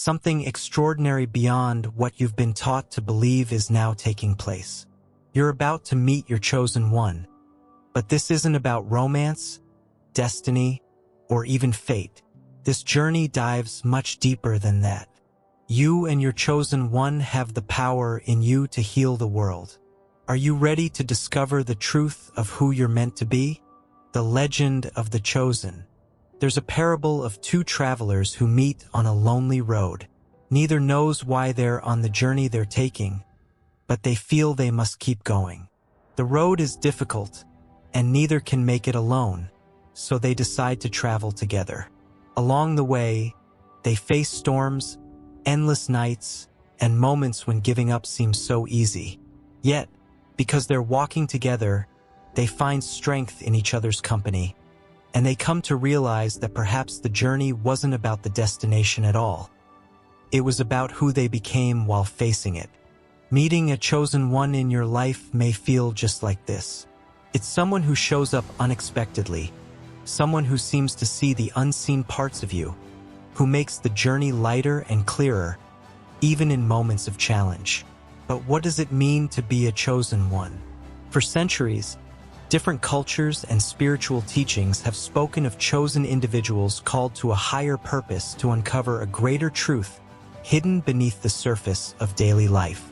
Something extraordinary beyond what you've been taught to believe is now taking place. You're about to meet your chosen one. But this isn't about romance, destiny, or even fate. This journey dives much deeper than that. You and your chosen one have the power in you to heal the world. Are you ready to discover the truth of who you're meant to be? The legend of the chosen. There's a parable of two travelers who meet on a lonely road. Neither knows why they're on the journey they're taking, but they feel they must keep going. The road is difficult, and neither can make it alone, so they decide to travel together. Along the way, they face storms, endless nights, and moments when giving up seems so easy. Yet, because they're walking together, they find strength in each other's company, and they come to realize that perhaps the journey wasn't about the destination at all. It was about who they became while facing it. Meeting a chosen one in your life may feel just like this. It's someone who shows up unexpectedly, someone who seems to see the unseen parts of you, who makes the journey lighter and clearer, even in moments of challenge. But what does it mean to be a chosen one? For centuries, different cultures and spiritual teachings have spoken of chosen individuals called to a higher purpose to uncover a greater truth hidden beneath the surface of daily life.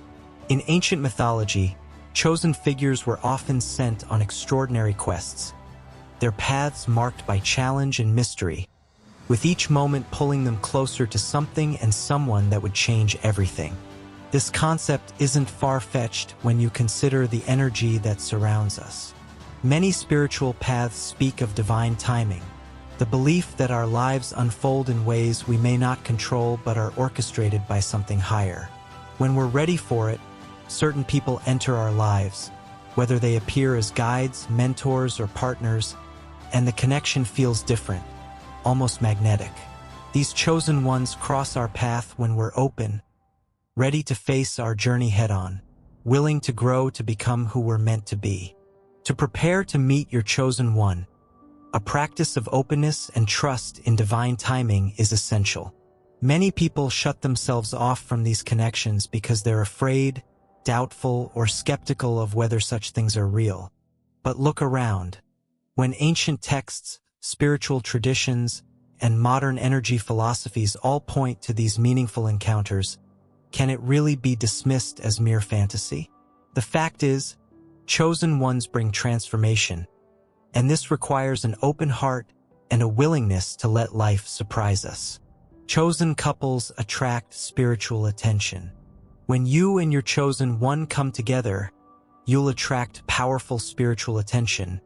In ancient mythology, chosen figures were often sent on extraordinary quests, their paths marked by challenge and mystery, with each moment pulling them closer to something and someone that would change everything. This concept isn't far-fetched when you consider the energy that surrounds us. Many spiritual paths speak of divine timing, the belief that our lives unfold in ways we may not control but are orchestrated by something higher. When we're ready for it, certain people enter our lives, whether they appear as guides, mentors, or partners, and the connection feels different, almost magnetic. These chosen ones cross our path when we're open, ready to face our journey head-on, willing to grow to become who we're meant to be. To prepare to meet your chosen one, a practice of openness and trust in divine timing is essential. Many people shut themselves off from these connections because they're afraid, doubtful, or skeptical of whether such things are real. But look around. When ancient texts, spiritual traditions, and modern energy philosophies all point to these meaningful encounters, can it really be dismissed as mere fantasy? The fact is, chosen ones bring transformation, and this requires an open heart and a willingness to let life surprise us. Chosen couples attract spiritual attention. When you and your chosen one come together, you'll attract powerful spiritual attention,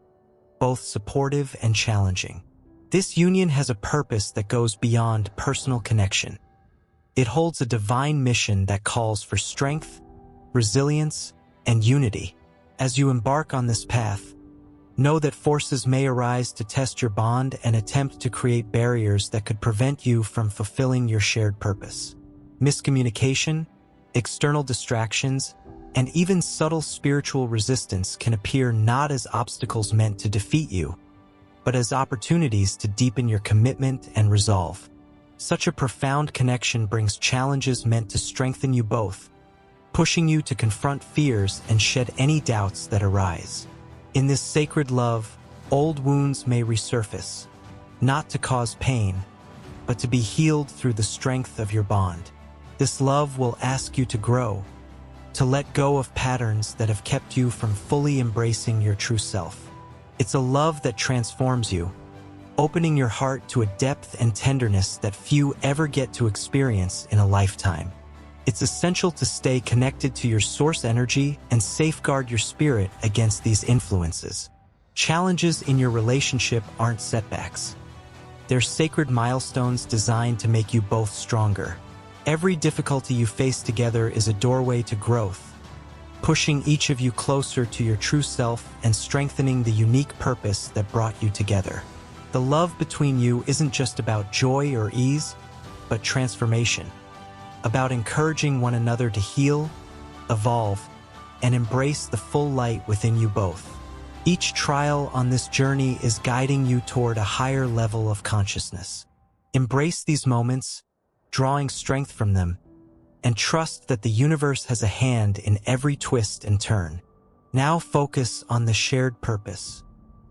both supportive and challenging. This union has a purpose that goes beyond personal connection. It holds a divine mission that calls for strength, resilience, and unity. As you embark on this path, know that forces may arise to test your bond and attempt to create barriers that could prevent you from fulfilling your shared purpose. Miscommunication, external distractions, and even subtle spiritual resistance can appear not as obstacles meant to defeat you, but as opportunities to deepen your commitment and resolve. Such a profound connection brings challenges meant to strengthen you both, pushing you to confront fears and shed any doubts that arise. In this sacred love, old wounds may resurface, not to cause pain, but to be healed through the strength of your bond. This love will ask you to grow, to let go of patterns that have kept you from fully embracing your true self. It's a love that transforms you, opening your heart to a depth and tenderness that few ever get to experience in a lifetime. It's essential to stay connected to your source energy and safeguard your spirit against these influences. Challenges in your relationship aren't setbacks. They're sacred milestones designed to make you both stronger. Every difficulty you face together is a doorway to growth, pushing each of you closer to your true self and strengthening the unique purpose that brought you together. The love between you isn't just about joy or ease, but transformation. About encouraging one another to heal, evolve, and embrace the full light within you both. Each trial on this journey is guiding you toward a higher level of consciousness. Embrace these moments, drawing strength from them, and trust that the universe has a hand in every twist and turn. Now focus on the shared purpose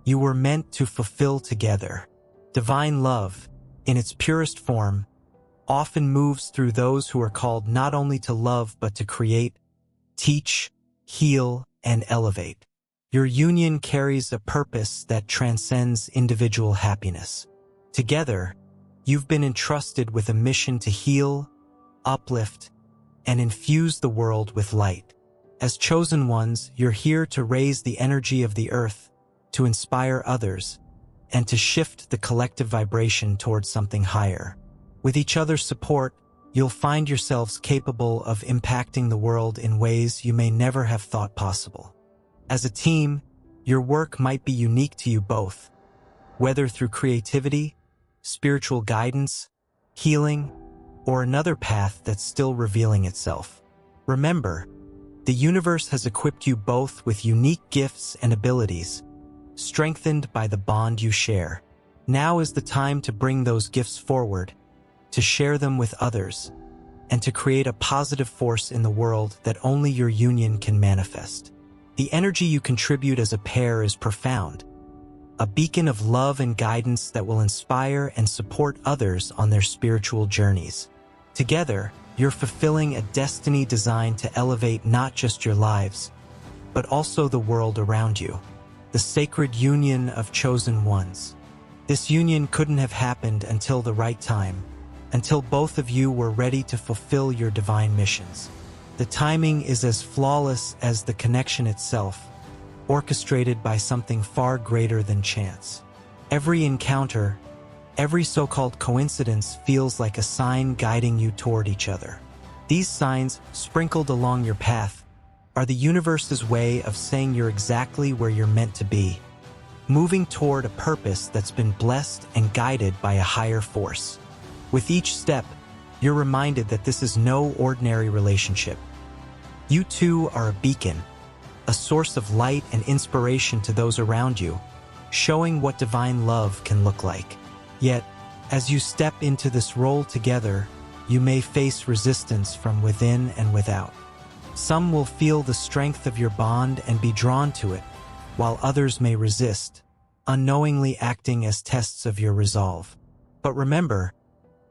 you were meant to fulfill together. Divine love, in its purest form, often moves through those who are called not only to love but to create, teach, heal, and elevate. Your union carries a purpose that transcends individual happiness. Together, you've been entrusted with a mission to heal, uplift, and infuse the world with light. As chosen ones, you're here to raise the energy of the earth, to inspire others, and to shift the collective vibration towards something higher. With each other's support, you'll find yourselves capable of impacting the world in ways you may never have thought possible. As a team, your work might be unique to you both, whether through creativity, spiritual guidance, healing, or another path that's still revealing itself. Remember, the universe has equipped you both with unique gifts and abilities, strengthened by the bond you share. Now is the time to bring those gifts forward, to share them with others, and to create a positive force in the world that only your union can manifest. The energy you contribute as a pair is profound, a beacon of love and guidance that will inspire and support others on their spiritual journeys. Together, you're fulfilling a destiny designed to elevate not just your lives, but also the world around you. The sacred union of chosen ones. This union couldn't have happened until the right time, until both of you were ready to fulfill your divine missions. The timing is as flawless as the connection itself, orchestrated by something far greater than chance. Every encounter, every so-called coincidence feels like a sign guiding you toward each other. These signs, sprinkled along your path, are the universe's way of saying you're exactly where you're meant to be, moving toward a purpose that's been blessed and guided by a higher force. With each step, you're reminded that this is no ordinary relationship. You two are a beacon, a source of light and inspiration to those around you, showing what divine love can look like. Yet, as you step into this role together, you may face resistance from within and without. Some will feel the strength of your bond and be drawn to it, while others may resist, unknowingly acting as tests of your resolve. But remember,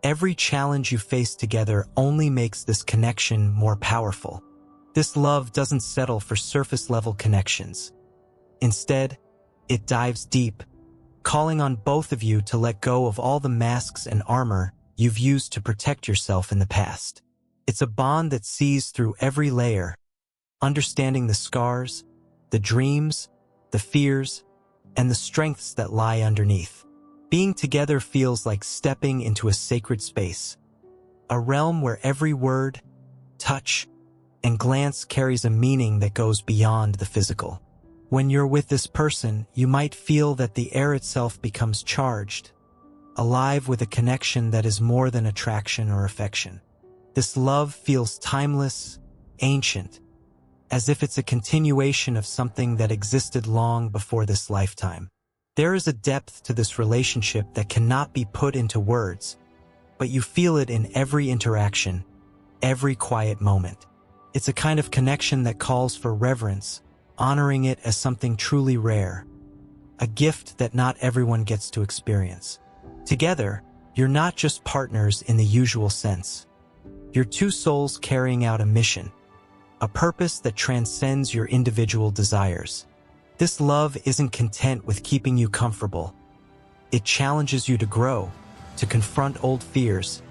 every challenge you face together only makes this connection more powerful. This love doesn't settle for surface-level connections. Instead, it dives deep, calling on both of you to let go of all the masks and armor you've used to protect yourself in the past. It's a bond that sees through every layer, understanding the scars, the dreams, the fears, and the strengths that lie underneath. Being together feels like stepping into a sacred space, a realm where every word, touch, and glance carries a meaning that goes beyond the physical. When you're with this person, you might feel that the air itself becomes charged, alive with a connection that is more than attraction or affection. This love feels timeless, ancient, as if it's a continuation of something that existed long before this lifetime. There is a depth to this relationship that cannot be put into words, but you feel it in every interaction, every quiet moment. It's a kind of connection that calls for reverence, honoring it as something truly rare, a gift that not everyone gets to experience. Together, you're not just partners in the usual sense. You're two souls carrying out a mission, a purpose that transcends your individual desires. This love isn't content with keeping you comfortable. It challenges you to grow, to confront old fears,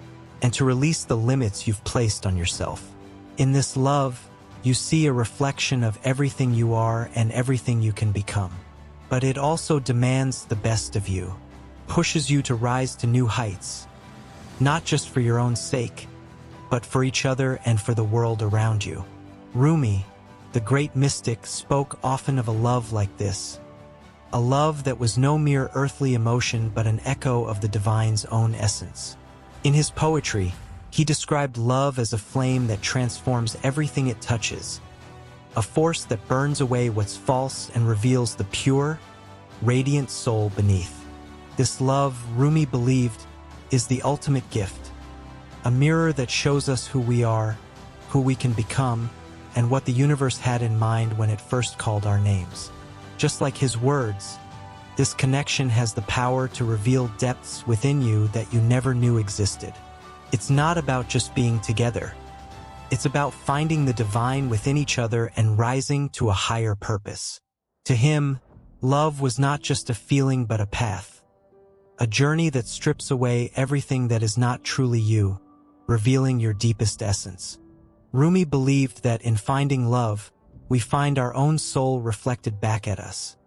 and to release the limits you've placed on yourself. In this love, you see a reflection of everything you are and everything you can become. But it also demands the best of you, pushes you to rise to new heights, not just for your own sake, but for each other and for the world around you. Rumi, the great mystic, spoke often of a love like this, a love that was no mere earthly emotion but an echo of the divine's own essence. In his poetry, he described love as a flame that transforms everything it touches, a force that burns away what's false and reveals the pure, radiant soul beneath. This love, Rumi believed, is the ultimate gift, a mirror that shows us who we are, who we can become, and what the universe had in mind when it first called our names. Just like his words, this connection has the power to reveal depths within you that you never knew existed. It's not about just being together. It's about finding the divine within each other and rising to a higher purpose. To him, love was not just a feeling but a path, a journey that strips away everything that is not truly you, revealing your deepest essence. Rumi believed that in finding love, we find our own soul reflected back at us.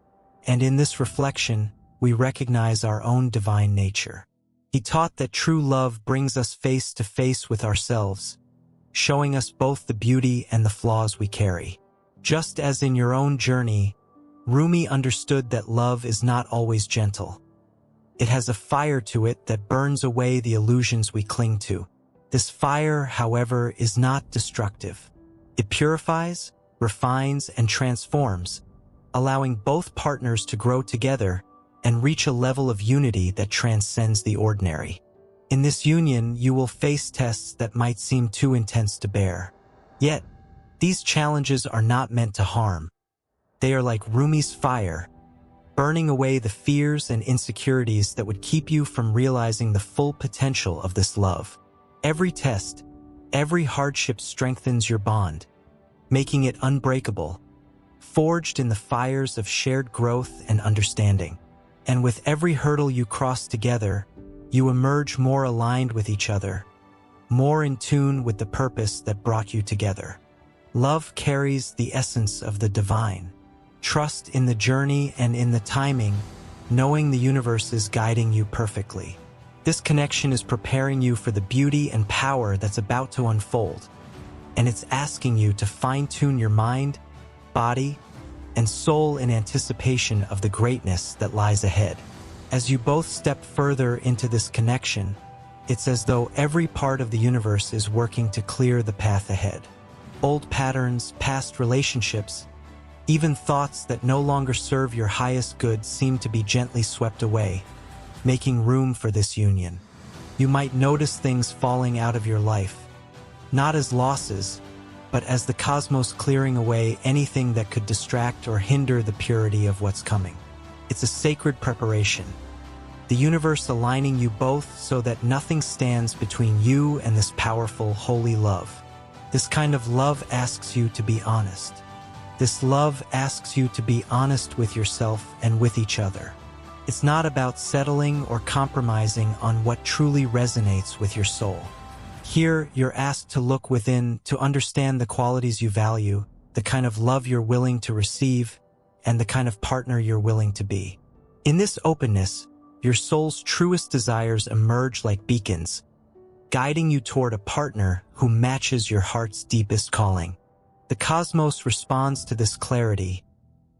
And in this reflection, we recognize our own divine nature. He taught that true love brings us face to face with ourselves, showing us both the beauty and the flaws we carry. Just as in your own journey, Rumi understood that love is not always gentle. It has a fire to it that burns away the illusions we cling to. This fire, however, is not destructive. It purifies, refines, and transforms, allowing both partners to grow together and reach a level of unity that transcends the ordinary. In this union, you will face tests that might seem too intense to bear. Yet, these challenges are not meant to harm. They are like Rumi's fire, burning away the fears and insecurities that would keep you from realizing the full potential of this love. Every test, every hardship strengthens your bond, making it unbreakable, forged in the fires of shared growth and understanding. And with every hurdle you cross together, you emerge more aligned with each other, more in tune with the purpose that brought you together. Love carries the essence of the divine. Trust in the journey and in the timing, knowing the universe is guiding you perfectly. This connection is preparing you for the beauty and power that's about to unfold, and it's asking you to fine-tune your mind, body, and soul in anticipation of the greatness that lies ahead. As you both step further into this connection, it's as though every part of the universe is working to clear the path ahead. Old patterns, past relationships, even thoughts that no longer serve your highest good seem to be gently swept away, making room for this union. You might notice things falling out of your life, not as losses, but as the cosmos clearing away anything that could distract or hinder the purity of what's coming. It's a sacred preparation, the universe aligning you both so that nothing stands between you and this powerful, holy love. This kind of love asks you to be honest. This love asks you to be honest with yourself and with each other. It's not about settling or compromising on what truly resonates with your soul. Here, you're asked to look within to understand the qualities you value, the kind of love you're willing to receive, and the kind of partner you're willing to be. In this openness, your soul's truest desires emerge like beacons, guiding you toward a partner who matches your heart's deepest calling. The cosmos responds to this clarity,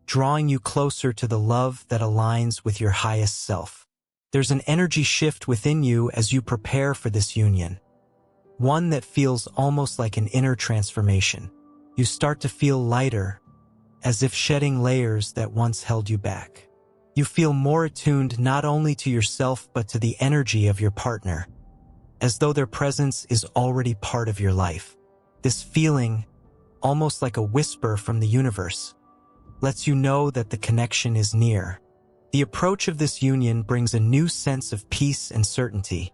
drawing you closer to the love that aligns with your highest self. There's an energy shift within you as you prepare for this union, one that feels almost like an inner transformation. You start to feel lighter, as if shedding layers that once held you back. You feel more attuned not only to yourself but to the energy of your partner, as though their presence is already part of your life. This feeling, almost like a whisper from the universe, lets you know that the connection is near. The approach of this union brings a new sense of peace and certainty,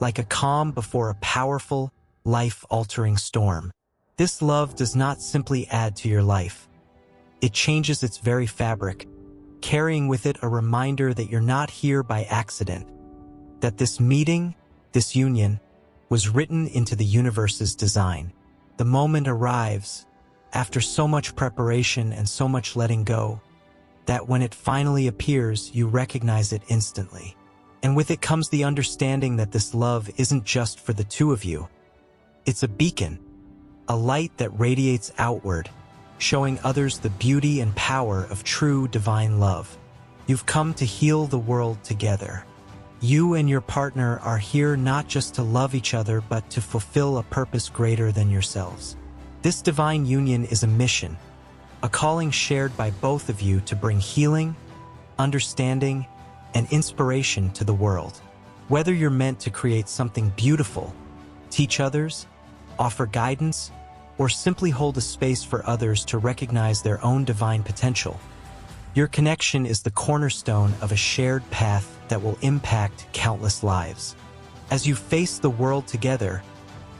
like a calm before a powerful, life-altering storm. This love does not simply add to your life. It changes its very fabric, carrying with it a reminder that you're not here by accident, that this meeting, this union, was written into the universe's design. The moment arrives, after so much preparation and so much letting go, that when it finally appears, you recognize it instantly. And with it comes the understanding that this love isn't just for the two of you. It's a beacon, a light that radiates outward, showing others the beauty and power of true divine love. You've come to heal the world together. You and your partner are here not just to love each other, but to fulfill a purpose greater than yourselves. This divine union is a mission, a calling shared by both of you to bring healing, understanding, and inspiration to the world. Whether you're meant to create something beautiful teach others, offer guidance, or simply hold a space for others to recognize their own divine potential. Your connection is the cornerstone of a shared path that will impact countless lives. As you face the world together,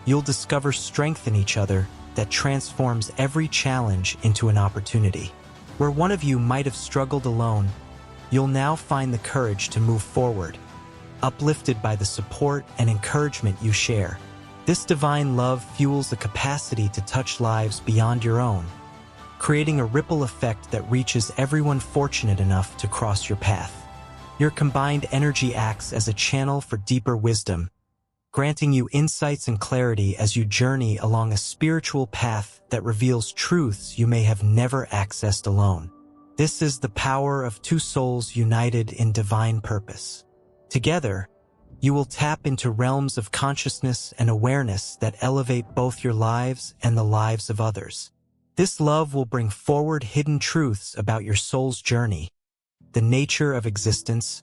you'll discover strength in each other that transforms every challenge into an opportunity. Where one of you might have struggled alone, you'll now find the courage to move forward, uplifted by the support and encouragement you share. This divine love fuels the capacity to touch lives beyond your own, creating a ripple effect that reaches everyone fortunate enough to cross your path. Your combined energy acts as a channel for deeper wisdom, granting you insights and clarity as you journey along a spiritual path that reveals truths you may have never accessed alone. This is the power of two souls united in divine purpose. Together, you will tap into realms of consciousness and awareness that elevate both your lives and the lives of others. This love will bring forward hidden truths about your soul's journey, the nature of existence,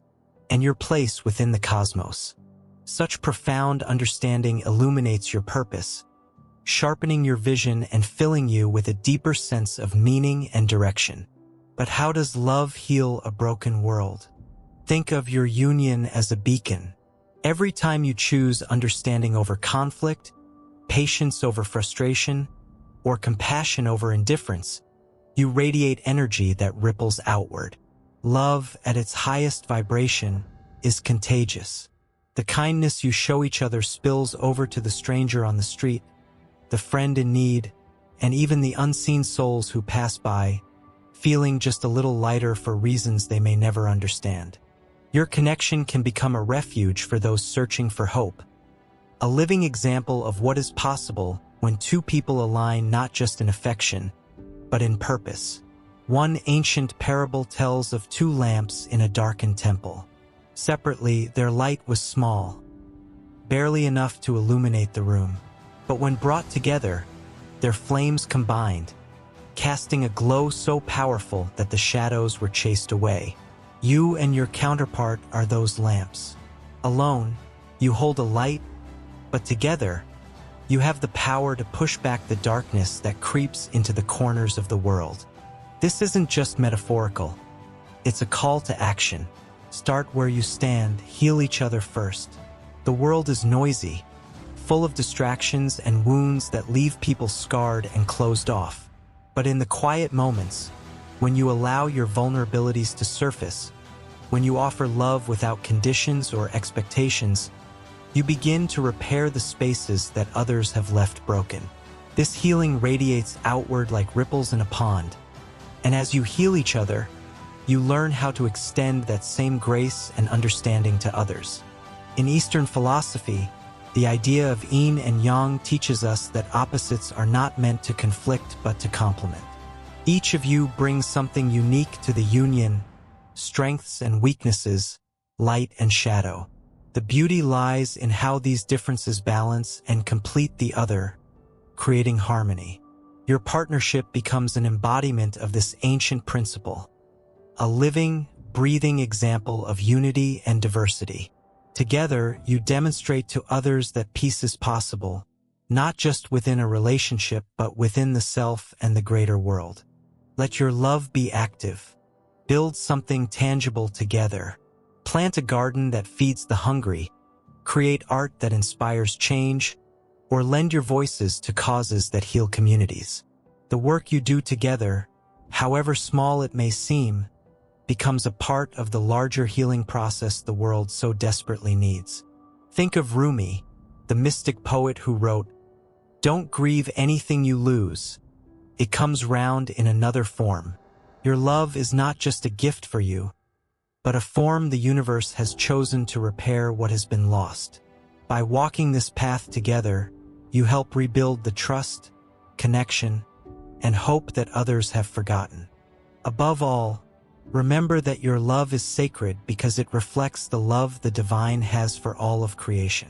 and your place within the cosmos. Such profound understanding illuminates your purpose, sharpening your vision and filling you with a deeper sense of meaning and direction. But how does love heal a broken world? Think of your union as a beacon. Every time you choose understanding over conflict, patience over frustration, or compassion over indifference, you radiate energy that ripples outward. Love, at its highest vibration, is contagious. The kindness you show each other spills over to the stranger on the street, the friend in need, and even the unseen souls who pass by, feeling just a little lighter for reasons they may never understand. Your connection can become a refuge for those searching for hope, a living example of what is possible when two people align not just in affection, but in purpose. One ancient parable tells of two lamps in a darkened temple. Separately, their light was small, barely enough to illuminate the room. But when brought together, their flames combined, casting a glow so powerful that the shadows were chased away. You and your counterpart are those lamps. Alone, you hold a light, but together, you have the power to push back the darkness that creeps into the corners of the world. This isn't just metaphorical. It's a call to action. Start where you stand, heal each other first. The world is noisy, full of distractions and wounds that leave people scarred and closed off. But in the quiet moments, when you allow your vulnerabilities to surface, when you offer love without conditions or expectations, you begin to repair the spaces that others have left broken. This healing radiates outward like ripples in a pond. And as you heal each other, you learn how to extend that same grace and understanding to others. In Eastern philosophy, the idea of yin and yang teaches us that opposites are not meant to conflict but to complement. Each of you brings something unique to the union, strengths and weaknesses, light and shadow. The beauty lies in how these differences balance and complete the other, creating harmony. Your partnership becomes an embodiment of this ancient principle, a living, breathing example of unity and diversity. Together, you demonstrate to others that peace is possible, not just within a relationship, but within the self and the greater world. Let your love be active. Build something tangible together. Plant a garden that feeds the hungry. Create art that inspires change, or lend your voices to causes that heal communities. The work you do together, however small it may seem, becomes a part of the larger healing process the world so desperately needs. Think of Rumi, the mystic poet who wrote, "Don't grieve anything you lose. It comes round in another form." Your love is not just a gift for you, but a form the universe has chosen to repair what has been lost. By walking this path together, you help rebuild the trust, connection, and hope that others have forgotten. Above all, remember that your love is sacred because it reflects the love the divine has for all of creation.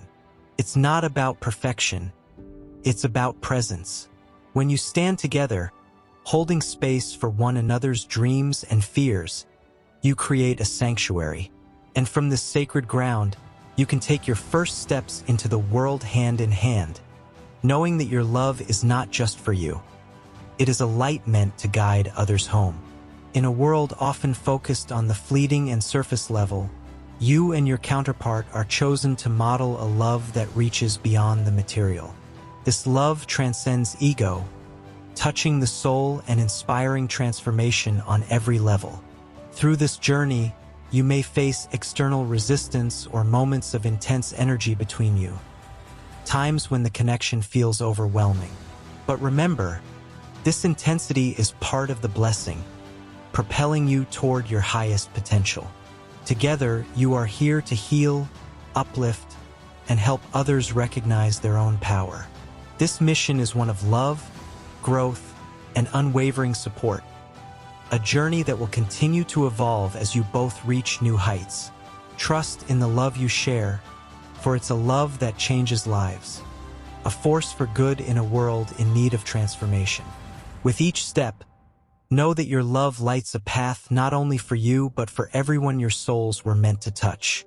It's not about perfection, it's about presence. When you stand together, holding space for one another's dreams and fears, you create a sanctuary. And from this sacred ground, You can take your first steps into the world hand in hand, knowing that your love is not just for you. It is a light meant to guide others home. In a world often focused on the fleeting and surface level, you and your counterpart are chosen to model a love that reaches beyond the material. This love transcends ego, touching the soul and inspiring transformation on every level. Through this journey, you may face external resistance or moments of intense energy between you, times when the connection feels overwhelming. But remember, this intensity is part of the blessing, propelling you toward your highest potential. Together, you are here to heal, uplift, and help others recognize their own power. This mission is one of love, growth, and unwavering support, a journey that will continue to evolve as you both reach new heights. Trust in the love you share, for it's a love that changes lives, a force for good in a world in need of transformation. With each step, know that your love lights a path not only for you but for everyone your souls were meant to touch.